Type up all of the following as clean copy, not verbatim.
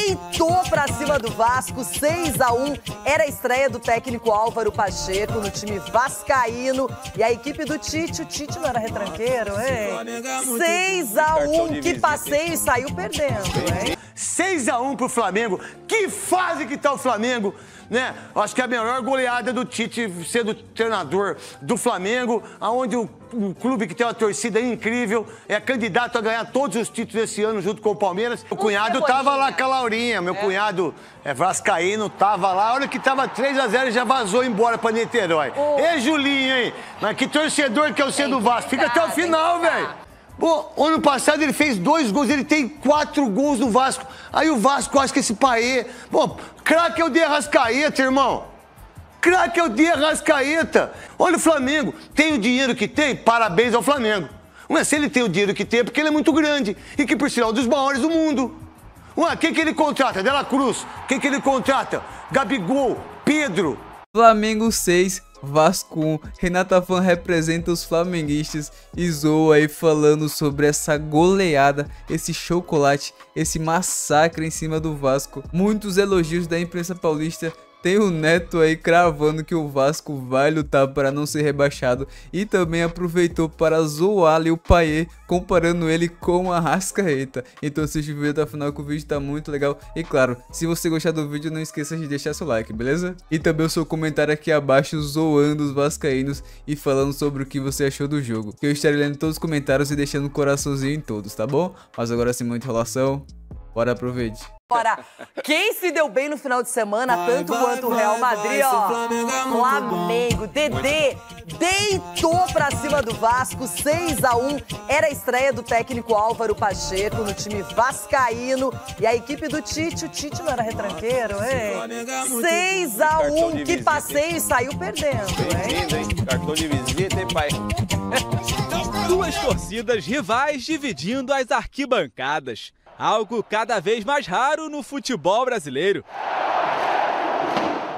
deitou pra cima do Vasco, 6-1. Era a estreia do técnico Álvaro Pacheco no time vascaíno. E a equipe do Tite, o Tite não era retranqueiro, hein? 6-1, que passeio, e saiu perdendo, hein? 6-1 pro Flamengo. Que fase que tá o Flamengo, né? Acho que é a melhor goleada do Tite sendo treinador do Flamengo, aonde um clube que tem uma torcida incrível, é candidato a ganhar todos os títulos esse ano junto com o Palmeiras. Meu cunhado tava lá com a Laurinha, meu cunhado vascaíno tava lá, a hora que tava 3-0 já vazou embora pra Niterói. Ei, Julinho, hein? Mas que torcedor que é o seu do Vasco. Fica até o final, velho. Pô, ano passado ele fez 2 gols, ele tem 4 gols no Vasco. Aí o Vasco acha que esse Paê... Pô, craque é o de Arrascaeta, irmão. Craque é o de Arrascaeta. Olha o Flamengo, tem o dinheiro que tem, parabéns ao Flamengo. Mas se ele tem o dinheiro que tem é porque ele é muito grande e que, por sinal, é um dos maiores do mundo. Ué, quem que ele contrata? Dela Cruz. Quem que ele contrata? Gabigol, Pedro. Flamengo 6, Vasco 1. Renata Fã representa os flamenguistas e zoa aí falando sobre essa goleada, esse chocolate, esse massacre em cima do Vasco. Muitos elogios da imprensa paulista. Tem o Neto aí cravando que o Vasco vai lutar para não ser rebaixado e também aproveitou para zoar ali o Paê, comparando ele com o Arrascaeta. Então assiste o vídeo até o final que o vídeo tá muito legal. E claro, se você gostar do vídeo, não esqueça de deixar seu like, beleza? E também o seu comentário aqui abaixo zoando os vascaínos e falando sobre o que você achou do jogo. Eu estarei lendo todos os comentários e deixando um coraçãozinho em todos, tá bom? Mas agora sem muita enrolação, bora aproveite. Agora, quem se deu bem no final de semana, tanto quanto o Real Madrid, ó, Flamengo, Dedê, deitou pra cima do Vasco, 6-1. Era a estreia do técnico Álvaro Pacheco no time vascaíno. E a equipe do Tite, o Tite não era retranqueiro, hein? 6-1, que passeio, e saiu perdendo, hein? Cartão de visita, hein, pai? Duas torcidas rivais dividindo as arquibancadas. Algo cada vez mais raro no futebol brasileiro.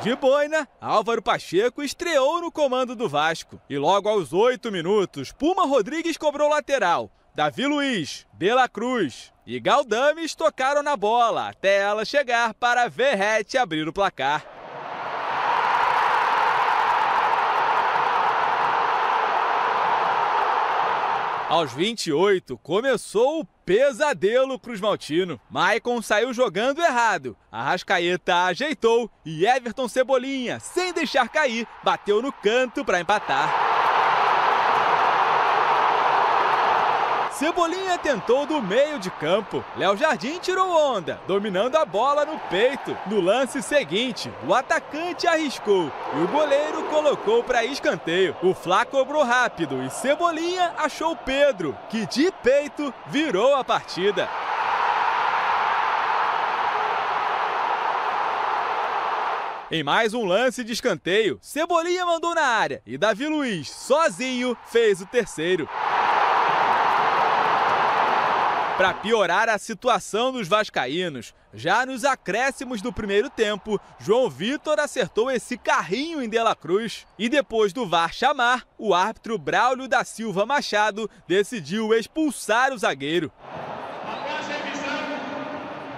De boina, Álvaro Pacheco estreou no comando do Vasco. E logo aos 8 minutos, Puma Rodrigues cobrou lateral. Davi Luiz, Dela Cruz e Galdames tocaram na bola até ela chegar para Verratti abrir o placar. Aos 28, começou o pesadelo cruzmaltino. Maicon saiu jogando errado. Arrascaeta ajeitou e Everton Cebolinha, sem deixar cair, bateu no canto para empatar. Cebolinha tentou do meio de campo. Léo Jardim tirou onda, dominando a bola no peito. No lance seguinte, o atacante arriscou e o goleiro colocou para escanteio. O Fla cobrou rápido e Cebolinha achou Pedro, que de peito virou a partida. Em mais um lance de escanteio, Cebolinha mandou na área e Davi Luiz, sozinho, fez o terceiro. Para piorar a situação dos vascaínos, já nos acréscimos do primeiro tempo, João Vitor acertou esse carrinho em Dela Cruz. E depois do VAR chamar, o árbitro Braulio da Silva Machado decidiu expulsar o zagueiro. Após a revisão,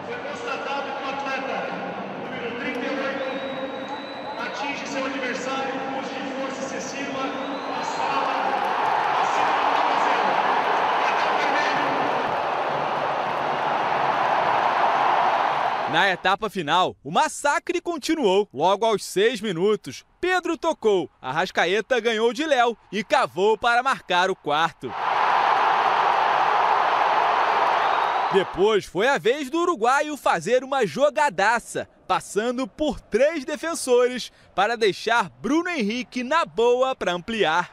foi constatado que o atleta número 38 atinge seu adversário com uso de força excessiva na sala acima do tornozelo. Cartão vermelho. Na etapa final, o massacre continuou. Logo aos 6 minutos, Pedro tocou, Arrascaeta ganhou de Léo e cavou para marcar o quarto. Depois foi a vez do uruguaio fazer uma jogadaça, passando por 3 defensores para deixar Bruno Henrique na boa para ampliar.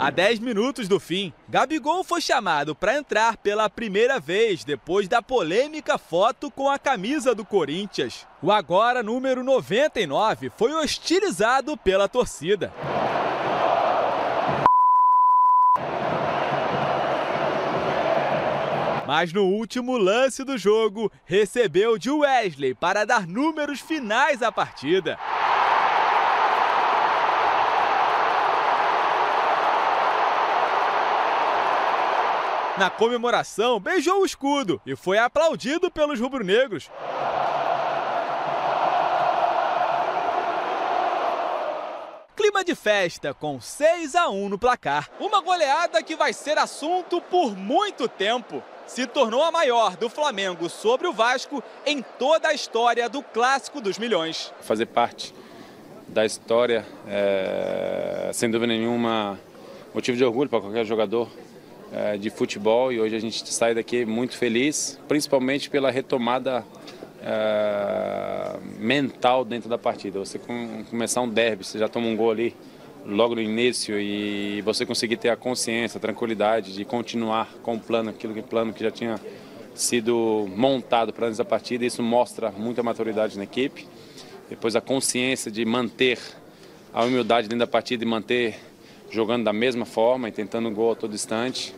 A 10 minutos do fim, Gabigol foi chamado para entrar pela primeira vez depois da polêmica foto com a camisa do Corinthians. O agora número 99 foi hostilizado pela torcida. Mas no último lance do jogo, recebeu de Wesley para dar números finais à partida. Na comemoração, beijou o escudo e foi aplaudido pelos rubro-negros. Clima de festa com 6-1 no placar. Uma goleada que vai ser assunto por muito tempo. Se tornou a maior do Flamengo sobre o Vasco em toda a história do Clássico dos Milhões. Fazer parte da história é, sem dúvida nenhuma, motivo de orgulho para qualquer jogador de futebol, e hoje a gente sai daqui muito feliz, principalmente pela retomada mental dentro da partida. Você começar um derby, você já toma um gol ali logo no início e você conseguir ter a consciência, a tranquilidade de continuar com o plano, plano que já tinha sido montado para antes da partida, isso mostra muita maturidade na equipe. Depois a consciência de manter a humildade dentro da partida e manter jogando da mesma forma e tentando gol a todo instante,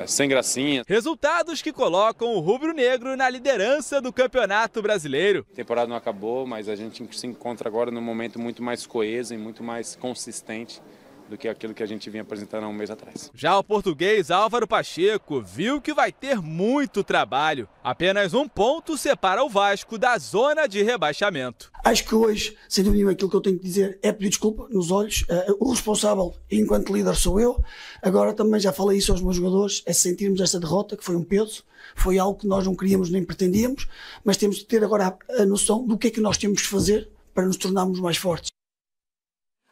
sem gracinha. Resultados que colocam o rubro-negro na liderança do Campeonato Brasileiro. A temporada não acabou, mas a gente se encontra agora num momento muito mais coeso e muito mais consistente do que aquilo que a gente vinha apresentando há um mês atrás. Já o português Álvaro Pacheco viu que vai ter muito trabalho. Apenas um ponto separa o Vasco da zona de rebaixamento. Acho que hoje, sem dúvida nenhuma, aquilo que eu tenho que dizer é pedir desculpa nos olhos. O responsável, enquanto líder, sou eu. Agora também já falei isso aos meus jogadores, é sentirmos esta derrota, que foi um peso, foi algo que nós não queríamos nem pretendíamos, mas temos de ter agora a noção do que é que nós temos que fazer para nos tornarmos mais fortes.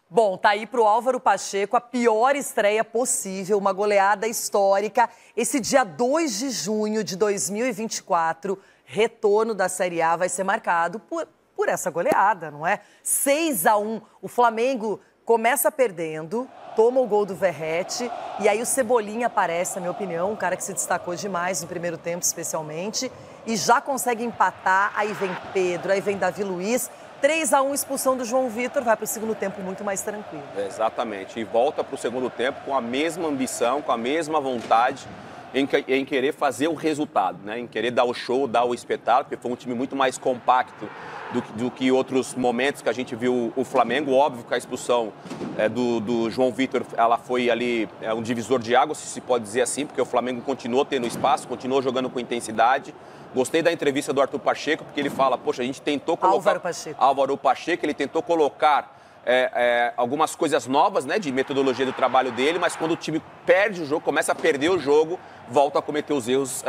Bom, tá aí pro Álvaro Pacheco a pior estreia possível, uma goleada histórica. Esse dia 2 de junho de 2024, retorno da Série A vai ser marcado por essa goleada, não é? 6-1, o Flamengo começa perdendo, toma o gol do Verratti e aí o Cebolinha aparece, na minha opinião, um cara que se destacou demais no primeiro tempo especialmente, e já consegue empatar, aí vem Pedro, aí vem Davi Luiz. 3-1, expulsão do João Vitor, vai para o segundo tempo muito mais tranquilo. Exatamente, e volta para o segundo tempo com a mesma ambição, com a mesma vontade em querer fazer o resultado, né? Em querer dar o show, dar o espetáculo, porque foi um time muito mais compacto do que outros momentos que a gente viu o Flamengo. Óbvio que a expulsão do João Vitor, ela foi ali um divisor de águas, se pode dizer assim, porque o Flamengo continuou tendo espaço, continuou jogando com intensidade. Gostei da entrevista do Arthur Pacheco, porque ele fala, poxa, a gente tentou colocar... Álvaro Pacheco, ele tentou colocar algumas coisas novas, né, de metodologia do trabalho dele, mas quando o time perde o jogo, começa a perder o jogo, volta a cometer os erros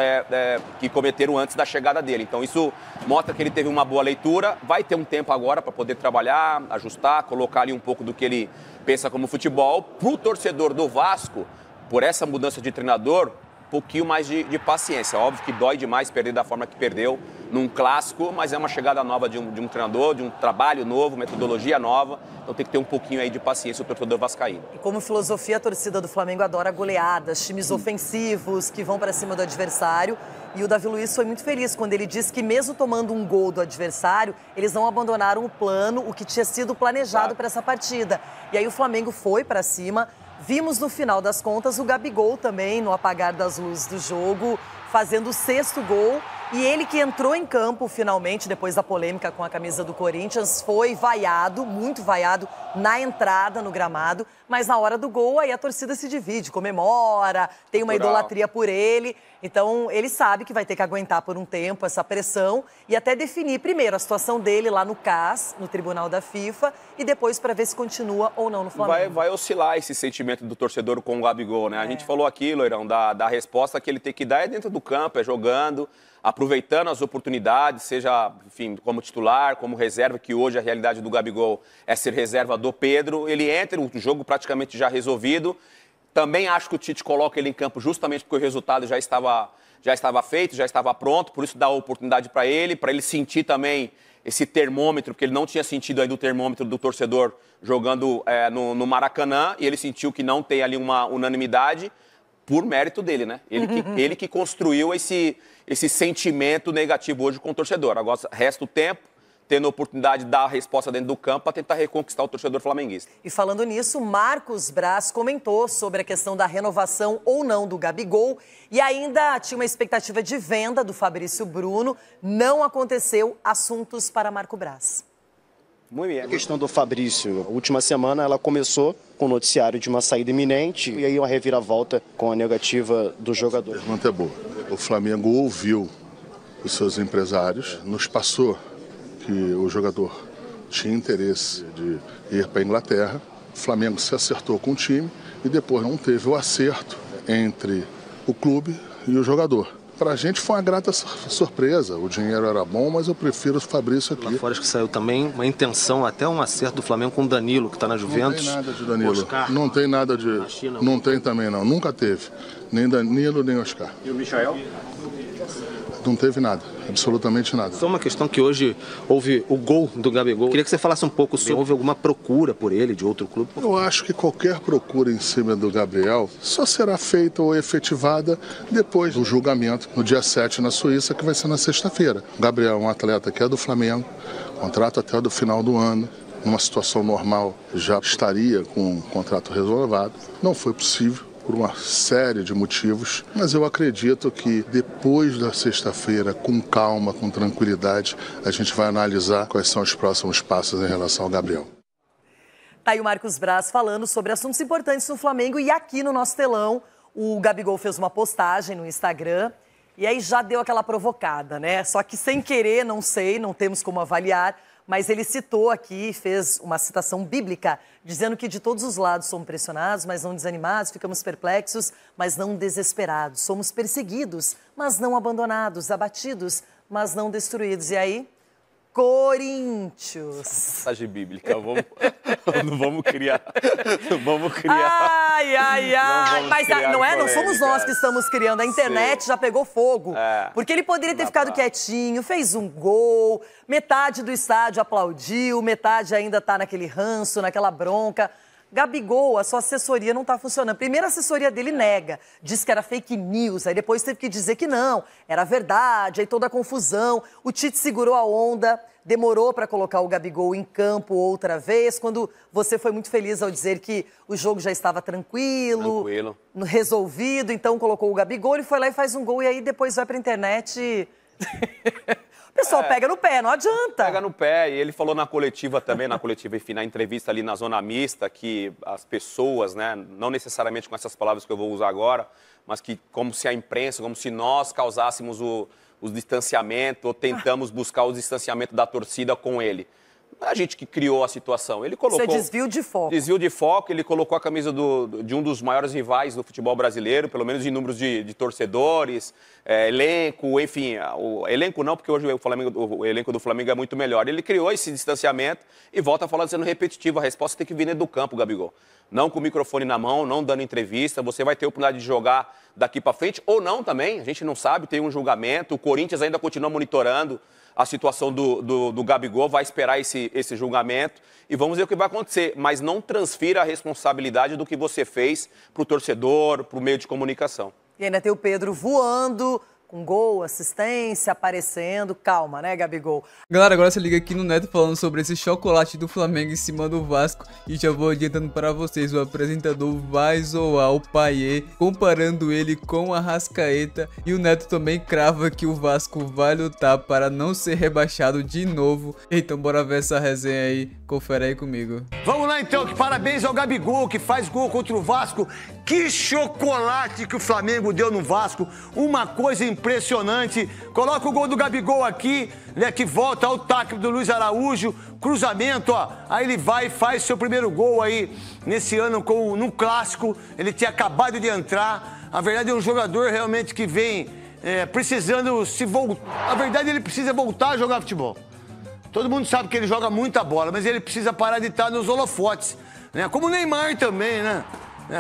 que cometeram antes da chegada dele. Então isso mostra que ele teve uma boa leitura, vai ter um tempo agora para poder trabalhar, ajustar, colocar ali um pouco do que ele pensa como futebol. Para o torcedor do Vasco, por essa mudança de treinador, um pouquinho mais de paciência. Óbvio que dói demais perder da forma que perdeu num clássico, mas é uma chegada nova de um treinador, de um trabalho novo, metodologia nova. Então tem que ter um pouquinho aí de paciência o torcedor vascaíno. E como filosofia, a torcida do Flamengo adora goleadas, times ofensivos que vão para cima do adversário. E o Davi Luiz foi muito feliz quando ele disse que mesmo tomando um gol do adversário, eles não abandonaram o plano, o que tinha sido planejado para essa partida. E aí o Flamengo foi para cima. Vimos no final das contas o Gabigol também, no apagar das luzes do jogo, fazendo o 6º gol. E ele que entrou em campo finalmente, depois da polêmica com a camisa do Corinthians, foi vaiado, muito vaiado, na entrada no gramado. Mas na hora do gol, aí a torcida se divide, comemora, tem uma idolatria por ele. Então, ele sabe que vai ter que aguentar por um tempo essa pressão e até definir primeiro a situação dele lá no CAS, no Tribunal da FIFA, e depois para ver se continua ou não no Flamengo. Vai oscilar esse sentimento do torcedor com o Gabigol, né? A gente falou aqui, Loirão, da resposta que ele tem que dar é dentro do campo, é jogando, aproveitando as oportunidades, seja, enfim, como titular, como reserva, que hoje a realidade do Gabigol é ser reserva do Pedro. Ele entra, o jogo praticamente já resolvido. Também acho que o Tite coloca ele em campo justamente porque o resultado já estava feito, já estava pronto, por isso dá a oportunidade para ele sentir também esse termômetro, porque ele não tinha sentido ainda o termômetro do torcedor jogando no Maracanã, e ele sentiu que não tem ali uma unanimidade por mérito dele, né? Ele que construiu esse sentimento negativo hoje com o torcedor. Agora, resta o tempo, tendo a oportunidade de dar a resposta dentro do campo para tentar reconquistar o torcedor flamenguista. E falando nisso, Marcos Braz comentou sobre a questão da renovação ou não do Gabigol e ainda tinha uma expectativa de venda do Fabrício Bruno. Não aconteceu. Assuntos para Marco Braz. Muito bem. A questão do Fabrício, a última semana ela começou com o noticiário de uma saída iminente e aí uma reviravolta com a negativa do jogador. A pergunta é boa. O Flamengo ouviu os seus empresários, nos passou que o jogador tinha interesse de ir para a Inglaterra. O Flamengo se acertou com o time e depois não teve o acerto entre o clube e o jogador. Para a gente foi uma grata surpresa. O dinheiro era bom, mas eu prefiro o Fabrício aqui. Lá fora que saiu também uma intenção, até um acerto do Flamengo com o Danilo, que está na Juventus. Não tem nada de Danilo. Oscar, não tem nada de... Não tem também, não. Nunca teve. Nem Danilo, nem Oscar. E o Michael? Não teve nada, absolutamente nada. Só uma questão que hoje houve o gol do Gabigol. Queria que você falasse um pouco sobre houve alguma procura por ele de outro clube. Eu acho que qualquer procura em cima do Gabriel só será feita ou efetivada depois do julgamento no dia 7 na Suíça, que vai ser na sexta-feira. O Gabriel é um atleta que é do Flamengo, contrato até o final do ano. Numa situação normal já estaria com um contrato renovado. Não foi possível, por uma série de motivos, mas eu acredito que depois da sexta-feira, com calma, com tranquilidade, a gente vai analisar quais são os próximos passos em relação ao Gabriel. Tá aí o Marcos Braz falando sobre assuntos importantes no Flamengo e aqui no nosso telão o Gabigol fez uma postagem no Instagram e aí já deu aquela provocada, né? Só que sem querer, não sei, não temos como avaliar, mas ele citou aqui, fez uma citação bíblica, dizendo que de todos os lados somos pressionados, mas não desanimados, ficamos perplexos, mas não desesperados. Somos perseguidos, mas não abandonados, abatidos, mas não destruídos. E aí, Corinthians. Passagem bíblica, vamos criar. Vamos criar. Ai. Mas não é? Não somos nós que estamos criando. A internet já pegou fogo. Porque ele poderia ter ficado quietinho, fez um gol, metade do estádio aplaudiu, metade ainda tá naquele ranço, naquela bronca. Gabigol, a sua assessoria não tá funcionando. Primeiro a assessoria dele nega, diz que era fake news, aí depois teve que dizer que não, era verdade, aí toda a confusão. O Tite segurou a onda, demorou para colocar o Gabigol em campo outra vez, quando você foi muito feliz ao dizer que o jogo já estava tranquilo, resolvido, então colocou o Gabigol, ele foi lá e faz um gol e aí depois vai pra internet e... O pessoal pega no pé, não adianta. Pega no pé, e ele falou na coletiva também, enfim, na entrevista ali na zona mista, que as pessoas, né, não necessariamente com essas palavras que eu vou usar agora, mas que como se a imprensa, como se nós causássemos o distanciamento, ou tentamos buscar o distanciamento da torcida com ele. Não é a gente que criou a situação. Ele colocou... Isso é desvio de foco. Desvio de foco, ele colocou a camisa de um dos maiores rivais do futebol brasileiro, pelo menos em números de torcedores, elenco, enfim. O elenco não, porque hoje o elenco do Flamengo é muito melhor. Ele criou esse distanciamento e volta falando, sendo repetitivo. A resposta tem que vir dentro do campo, Gabigol. Não com o microfone na mão, não dando entrevista. Você vai ter a oportunidade de jogar daqui para frente, ou não também. A gente não sabe, tem um julgamento. O Corinthians ainda continua monitorando a situação do Gabigol, vai esperar esse julgamento e vamos ver o que vai acontecer. Mas não transfira a responsabilidade do que você fez para o torcedor, para o meio de comunicação. E ainda tem o Pedro voando, com gol, assistência, aparecendo. Calma, né, Gabigol? Galera, agora você liga aqui no Neto falando sobre esse chocolate do Flamengo em cima do Vasco. E já vou adiantando para vocês, o apresentador vai zoar o Payet, comparando ele com a Arrascaeta. E o Neto também crava que o Vasco vai lutar para não ser rebaixado de novo. Então bora ver essa resenha aí, confere aí comigo. Vamos lá então, que parabéns ao Gabigol, que faz gol contra o Vasco. Que chocolate que o Flamengo deu no Vasco, uma coisa impressionante. Coloca o gol do Gabigol aqui, né, que volta ao tacle do Luiz Araújo, cruzamento, ó. Aí ele vai e faz seu primeiro gol aí nesse ano no Clássico. Ele tinha acabado de entrar. A verdade é um jogador realmente que vem precisando se voltar. A verdade ele precisa voltar a jogar futebol. Todo mundo sabe que ele joga muita bola, mas ele precisa parar de estar nos holofotes, né? Como o Neymar também, né?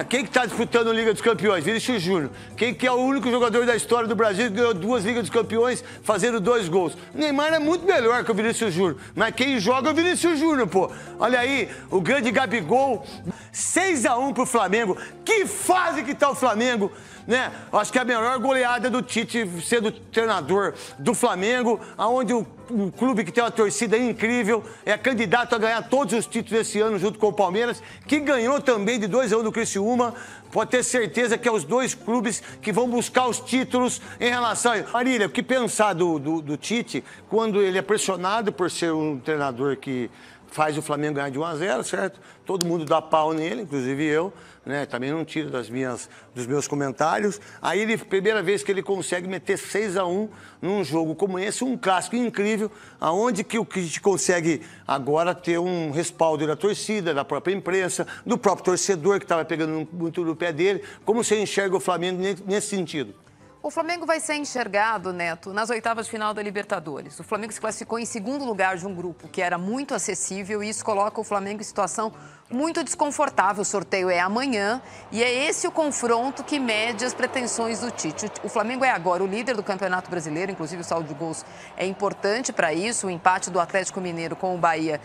Quem que está disputando a Liga dos Campeões? Vinícius Júnior. Quem que é o único jogador da história do Brasil que ganhou 2 Ligas dos Campeões fazendo 2 gols? O Neymar é muito melhor que o Vinícius Júnior. Mas quem joga é o Vinícius Júnior, pô. Olha aí, o grande Gabigol. 6-1 pro Flamengo. Que fase que tá o Flamengo. né? Acho que a melhor goleada do Tite sendo treinador do Flamengo, aonde um clube que tem uma torcida incrível, é candidato a ganhar todos os títulos esse ano junto com o Palmeiras, que ganhou também de 2-1 do Criciúma. Pode ter certeza que é os dois clubes que vão buscar os títulos em relação a... Marília, o que pensar do Tite quando ele é pressionado por ser um treinador que faz o Flamengo ganhar de 1-0, certo? Todo mundo dá pau nele, inclusive eu, né? Também não tiro dos meus comentários. Aí, primeira vez que ele consegue meter 6-1 num jogo como esse, um clássico incrível, aonde que o Tite consegue agora ter um respaldo da torcida, da própria imprensa, do próprio torcedor que estava pegando muito no pé dele. Como você enxerga o Flamengo nesse sentido? O Flamengo vai ser enxergado, Neto, nas oitavas de final da Libertadores. O Flamengo se classificou em segundo lugar de um grupo que era muito acessível e isso coloca o Flamengo em situação muito desconfortável. O sorteio é amanhã e é esse o confronto que mede as pretensões do Tite. O Flamengo é agora o líder do Campeonato Brasileiro, inclusive o saldo de gols é importante para isso. O empate do Atlético Mineiro com o Bahia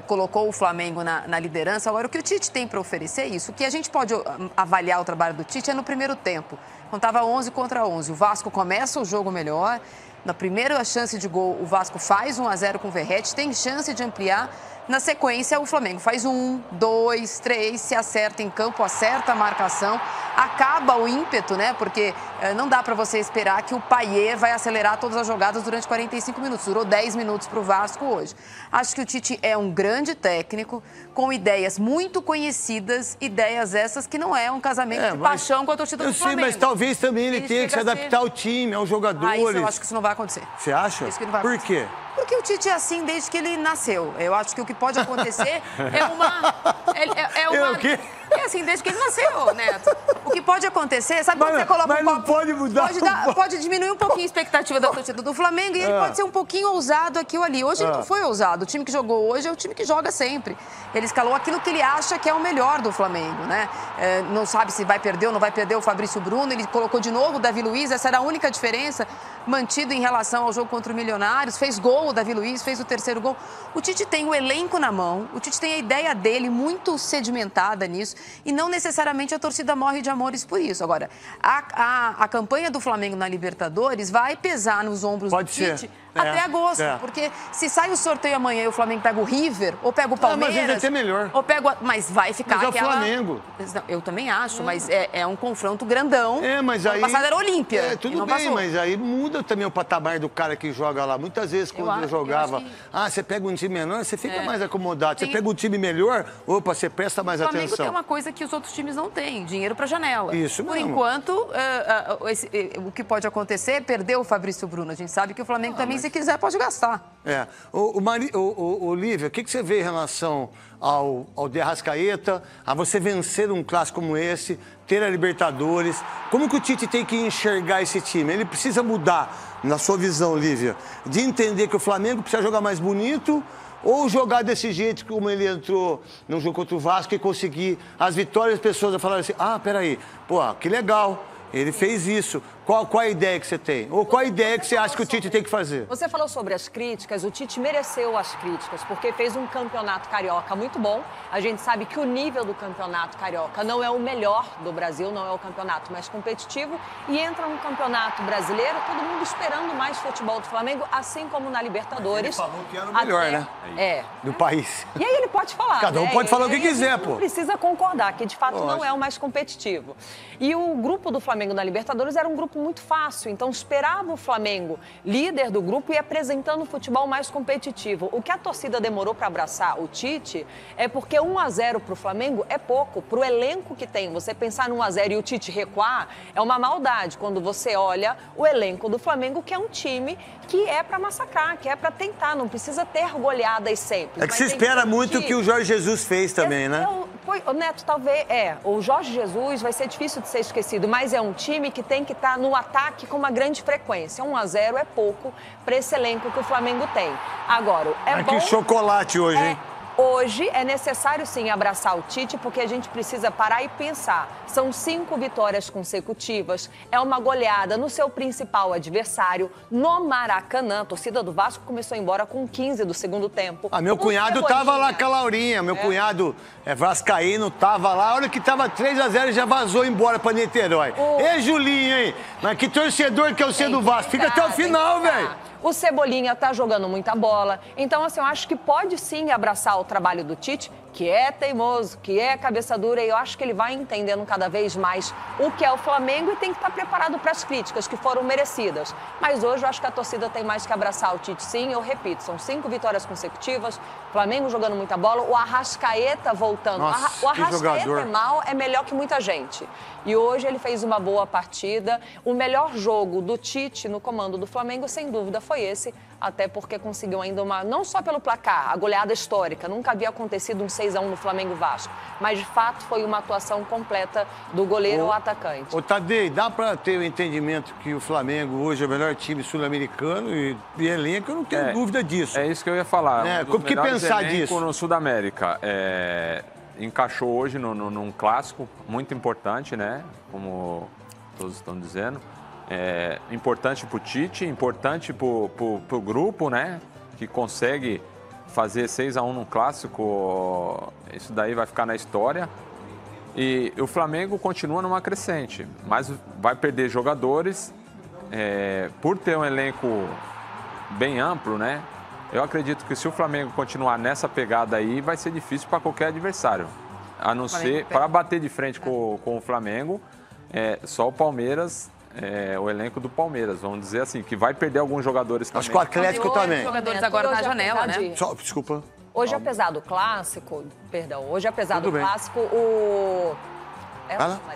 colocou o Flamengo na liderança. Agora, o que o Tite tem para oferecer é isso. O que a gente pode avaliar o trabalho do Tite é no primeiro tempo. Quando estava 11 contra 11, o Vasco começa o jogo melhor. Na primeira chance de gol, o Vasco faz 1-0 com o Verratti, tem chance de ampliar. Na sequência, o Flamengo faz 1, 2, 3, se acerta em campo, acerta a marcação, acaba o ímpeto, né? Porque não dá para você esperar que o Payet vai acelerar todas as jogadas durante 45 minutos. Durou 10 minutos para o Vasco hoje. Acho que o Tite é um grande técnico, com ideias muito conhecidas, ideias essas que não é um casamento de paixão com a torcida do Flamengo. Sim, mas talvez também ele tenha que se adaptar ao time, aos jogadores. Isso eu acho que isso não vai acontecer. Você acha? Isso que não vai Por acontecer. quê? Porque o Tite é assim desde que ele nasceu. Eu acho que o que pode acontecer é uma... O quê? É assim, desde que ele nasceu, Neto. O que pode acontecer, sabe quando você coloca um copo... pode mudar. Pode diminuir um pouquinho a expectativa da torcida do Flamengo e ele pode ser um pouquinho ousado aqui ou ali. Hoje ele não foi ousado. O time que jogou hoje é o time que joga sempre. Ele escalou aquilo que ele acha que é o melhor do Flamengo, né? Não sabe se vai perder ou não vai perder o Fabrício Bruno. Ele colocou de novo o Davi Luiz. Essa era a única diferença mantido em relação ao jogo contra o Milionários. Fez gol o Davi Luiz, fez o terceiro gol. O Tite tem o elenco na mão. O Tite tem a ideia dele muito sedimentada nisso. E não necessariamente a torcida morre de amores por isso. Agora, a campanha do Flamengo na Libertadores vai pesar nos ombros do Tite até agosto. Porque se sai o sorteio amanhã e o Flamengo pega o River, ou pega o Palmeiras... mas vai ter melhor. Ou pega mas vai ficar mas aquela... é o Flamengo. Eu também acho, mas é um confronto grandão. Mas aí... O passado era Olímpia. Tudo bem, mas aí muda também o patamar do cara que joga lá. Muitas vezes, quando eu jogava... você pega um time menor, você fica mais acomodado. Você pega um time melhor, opa, você presta mais atenção. O Flamengo tem uma coisa que os outros times não têm, dinheiro para janela. Isso mesmo. Por enquanto, o que pode acontecer é perder o Fabrício Bruno. A gente sabe que o Flamengo também, se quiser, pode gastar. Olívia, o que você vê em relação ao De Arrascaeta, a você vencer um clássico como esse, ter a Libertadores? Como que o Tite tem que enxergar esse time? Ele precisa mudar, na sua visão, Lívia, de entender que o Flamengo precisa jogar mais bonito ou jogar desse jeito como ele entrou no jogo contra o Vasco e conseguir as vitórias, as pessoas falarem assim, peraí, que legal, ele fez isso. Qual a ideia que você tem? Ou qual a ideia que você acha que o Tite tem que fazer? Você falou sobre as críticas, o Tite mereceu as críticas, porque fez um campeonato carioca muito bom. A gente sabe que o nível do campeonato carioca não é o melhor do Brasil, não é o campeonato mais competitivo. E entra no campeonato brasileiro, todo mundo esperando mais futebol do Flamengo, assim como na Libertadores. Ele falou que era o melhor, né? Do país. E aí ele pode falar. Cada um pode falar o que quiser, Não precisa concordar, que de fato não é o mais competitivo. E o grupo do Flamengo na Libertadores era um grupo muito fácil, então esperava o Flamengo, líder do grupo, e apresentando um futebol mais competitivo. O que a torcida demorou para abraçar o Tite é porque 1-0 para o Flamengo é pouco, para o elenco que tem. Você pensar no 1-0 e o Tite recuar é uma maldade quando você olha o elenco do Flamengo, que é um time que é para massacrar, que é para tentar, não precisa ter goleadas sempre. É que se espera muito o que o Jorge Jesus fez também, né? Neto, talvez o Jorge Jesus vai ser difícil de ser esquecido, mas é um time que tem que estar no ataque com uma grande frequência. 1-0 é pouco para esse elenco que o Flamengo tem. Agora, bom... Que chocolate hoje, hein? Hoje é necessário sim abraçar o Tite, porque a gente precisa parar e pensar. São 5 vitórias consecutivas, é uma goleada no seu principal adversário, no Maracanã. A torcida do Vasco começou a ir embora com 15 do segundo tempo. Meu cunhado tava lá com a Laurinha, meu cunhado vascaíno tava lá, a hora que tava 3-0 e já vazou embora pra Niterói. Ei, Julinho, hein? Mas que torcedor que é o C do Vasco, fica até o final, velho. O Cebolinha tá jogando muita bola. Então, assim, eu acho que pode sim abraçar o trabalho do Tite, que é teimoso, que é cabeça dura, e eu acho que ele vai entendendo cada vez mais o que é o Flamengo e tem que estar preparado para as críticas que foram merecidas. Mas hoje eu acho que a torcida tem mais que abraçar o Tite, sim. Eu repito, são 5 vitórias consecutivas, Flamengo jogando muita bola, o Arrascaeta voltando. Nossa, o Arrascaeta é mal, é melhor que muita gente. E hoje ele fez uma boa partida. O melhor jogo do Tite no comando do Flamengo, sem dúvida, foi esse, até porque conseguiu ainda não só pelo placar, a goleada histórica, nunca havia acontecido um 6-1 no Flamengo-Vasco, mas de fato foi uma atuação completa do goleiro ao atacante. Ô Tadei, dá pra ter o entendimento que o Flamengo hoje é o melhor time sul-americano e elenco, eu não tenho dúvida disso. É isso que eu ia falar. Como que pensar disso? No Sudamérica, encaixou hoje num clássico muito importante, né? Como todos estão dizendo. Importante para o Tite, importante para o grupo, né? Que consegue fazer 6-1 num clássico, isso daí vai ficar na história. E o Flamengo continua numa crescente, mas vai perder jogadores por ter um elenco bem amplo, né? Eu acredito que se o Flamengo continuar nessa pegada aí, vai ser difícil para qualquer adversário. A não ser, para bater de frente com o Flamengo, só o Palmeiras... o elenco do Palmeiras, vamos dizer assim, que vai perder alguns jogadores também. Acho que o Atlético também. Os jogadores agora na janela, né? Desculpa. Hoje, apesar do clássico, clássico,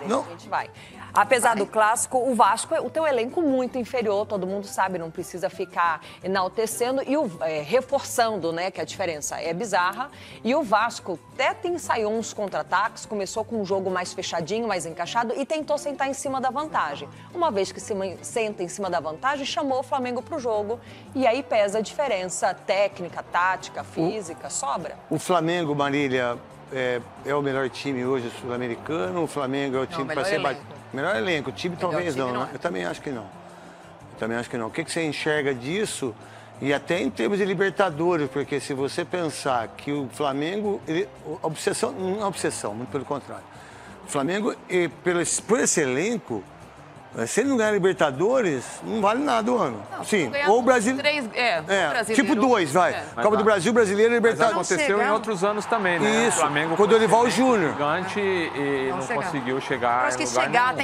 Não. A gente vai. Apesar do clássico, o Vasco, o teu elenco muito inferior, todo mundo sabe, não precisa ficar enaltecendo e reforçando, né, que a diferença é bizarra. E o Vasco até ensaiou uns contra-ataques, começou com um jogo mais fechadinho, mais encaixado e tentou sentar em cima da vantagem. Uma vez que senta em cima da vantagem, chamou o Flamengo pro jogo e aí pesa a diferença técnica, tática, física, sobra. O Flamengo, Marília, é o melhor time hoje sul-americano, o Flamengo é o time para ser batido. Melhor elenco, o time talvez não, né? Eu também acho que não. O que você enxerga disso? E até em termos de Libertadores, porque se você pensar que o Flamengo... obsessão, não é obsessão, muito pelo contrário. O Flamengo, por esse elenco, se ele não ganhar Libertadores, não vale nada o ano. Não, sim, ou o Brasil... tipo 2, vai. Copa do Brasil, Brasileiro e Libertadores. Mas aconteceu em outros anos também, né? Isso, o Flamengo com o Dorival Júnior. Gigante e não conseguiu chegar. Eu acho que tem que chegar.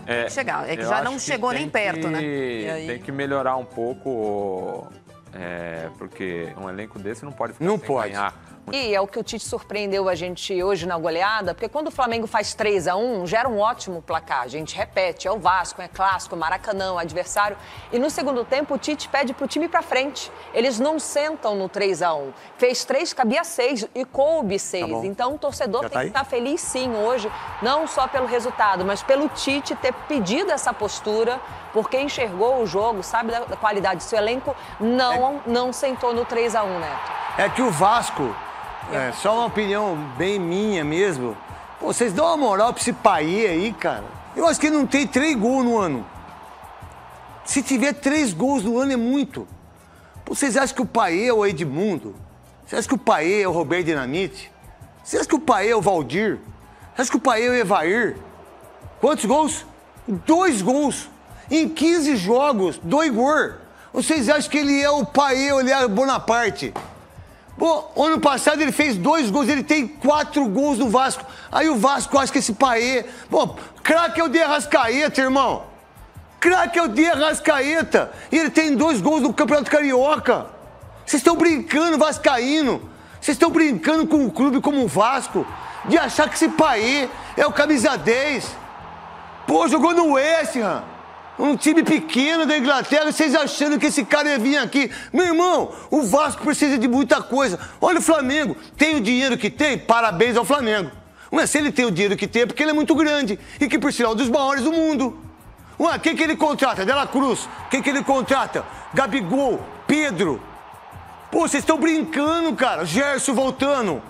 Tem que chegar. É que já não chegou nem perto, né? Tem que melhorar um pouco, porque um elenco desse não pode ficar sem ganhar. E é o que o Tite surpreendeu a gente hoje na goleada, porque quando o Flamengo faz 3-1, gera um ótimo placar. A gente repete, é o Vasco, é clássico, Maracanã, o adversário. E no segundo tempo, o Tite pede pro time ir pra frente. Eles não sentam no 3-1. Fez 3, cabia 6 e coube 6. Tá, então o torcedor tem que estar feliz sim hoje, não só pelo resultado, mas pelo Tite ter pedido essa postura, porque enxergou o jogo, sabe da qualidade do seu elenco, não sentou no 3-1, Neto. É que o Vasco... só uma opinião bem minha mesmo. Pô, vocês dão uma moral pra esse Paê aí, cara. Eu acho que ele não tem 3 gols no ano. Se tiver 3 gols no ano é muito. Pô, vocês acham que o Paê é o Edmundo? Vocês acham que o Paê é o Roberto Dinamite? Vocês acham que o Paê é o Valdir? Vocês acham que o Paê é o Evair? Quantos gols? 2 gols. Em 15 jogos, 2 gols. Vocês acham que ele é o Paê, ele é o Bonaparte? Pô, ano passado ele fez 2 gols, ele tem 4 gols no Vasco. Aí o Vasco acha que esse Paê... Pô, craque é o de Arrascaeta, irmão. Craque é o de Arrascaeta. E ele tem 2 gols no Campeonato Carioca. Vocês estão brincando, vascaíno. Vocês estão brincando com um clube como o Vasco, de achar que esse Paê é o camisa 10. Pô, jogou no West Ham. Um time pequeno da Inglaterra, vocês achando que esse cara ia vir aqui. Meu irmão, o Vasco precisa de muita coisa. Olha o Flamengo, tem o dinheiro que tem, parabéns ao Flamengo. Mas se ele tem o dinheiro que tem, é porque ele é muito grande. E que, por sinal, dos maiores do mundo. Ué, quem que ele contrata? Dela Cruz. Quem que ele contrata? Gabigol, Pedro. Pô, vocês estão brincando, cara. Gerson voltando.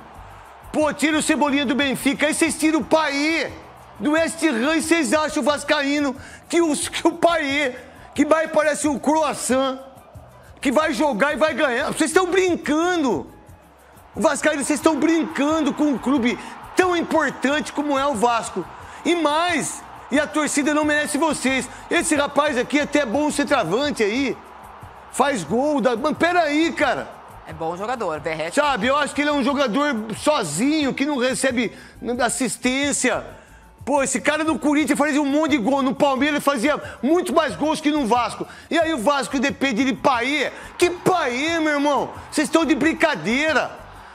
Pô, tira o Cebolinha do Benfica. Aí vocês tiram o Payet do West Ham e vocês acham o vascaíno que o Payet, que vai parece um croissant, que vai jogar e vai ganhar. Vocês estão brincando. O vascaíno, vocês estão brincando com um clube tão importante como é o Vasco. E mais, e a torcida não merece vocês. Esse rapaz aqui é até bom centroavante aí. Faz gol. Mano, peraí, cara. É bom jogador, Verratti. Sabe, eu acho que ele é um jogador sozinho, que não recebe assistência. Pô, esse cara no Corinthians fazia um monte de gol. No Palmeiras ele fazia muito mais gols que no Vasco. E aí o Vasco depende de Payet. Que Payet, meu irmão? Vocês estão de brincadeira.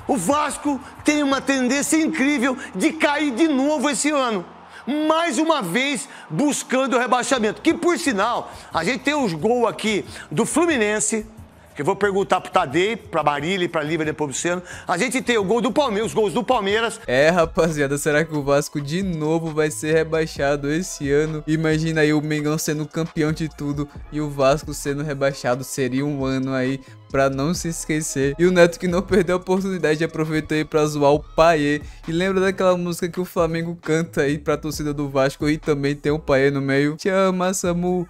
O Vasco tem uma tendência incrível de cair de novo esse ano. Mais uma vez buscando o rebaixamento. Que, por sinal, a gente tem os gols aqui do Fluminense, que eu vou perguntar pro Tadei, pra Marília e pra Lívia depois pro Luciano. A gente tem o gol do Palmeiras, os gols do Palmeiras. É, rapaziada, será que o Vasco de novo vai ser rebaixado esse ano? Imagina aí o Mengão sendo campeão de tudo e o Vasco sendo rebaixado. Seria um ano aí pra não se esquecer. E o Neto, que não perdeu a oportunidade, aproveitou aí pra zoar o Payet. E lembra daquela música que o Flamengo canta aí pra torcida do Vasco e também tem o Payet no meio? Chama Samu,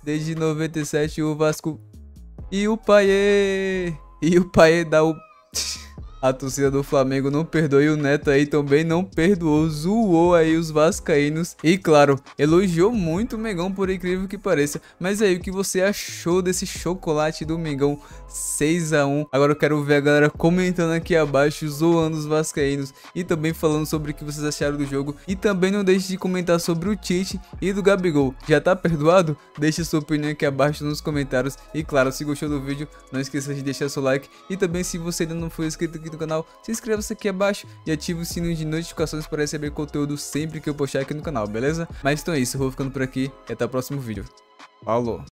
desde 97 o Vasco... E o Payet dá o... A torcida do Flamengo não perdoou e o Neto aí também não perdoou, zoou aí os vascaínos e, claro, elogiou muito o Mengão, por incrível que pareça. Mas aí, o que você achou desse chocolate do Mengão 6-1? Agora eu quero ver a galera comentando aqui abaixo, zoando os vascaínos e também falando sobre o que vocês acharam do jogo. E também não deixe de comentar sobre o Tite e do Gabigol. Já tá perdoado? Deixe sua opinião aqui abaixo nos comentários. E, claro, se gostou do vídeo, não esqueça de deixar seu like. E também, se você ainda não for inscrito aqui no canal, se inscreva-se aqui abaixo e ative o sininho de notificações para receber conteúdo sempre que eu postar aqui no canal, beleza? Mas então é isso, eu vou ficando por aqui e até o próximo vídeo. Falou!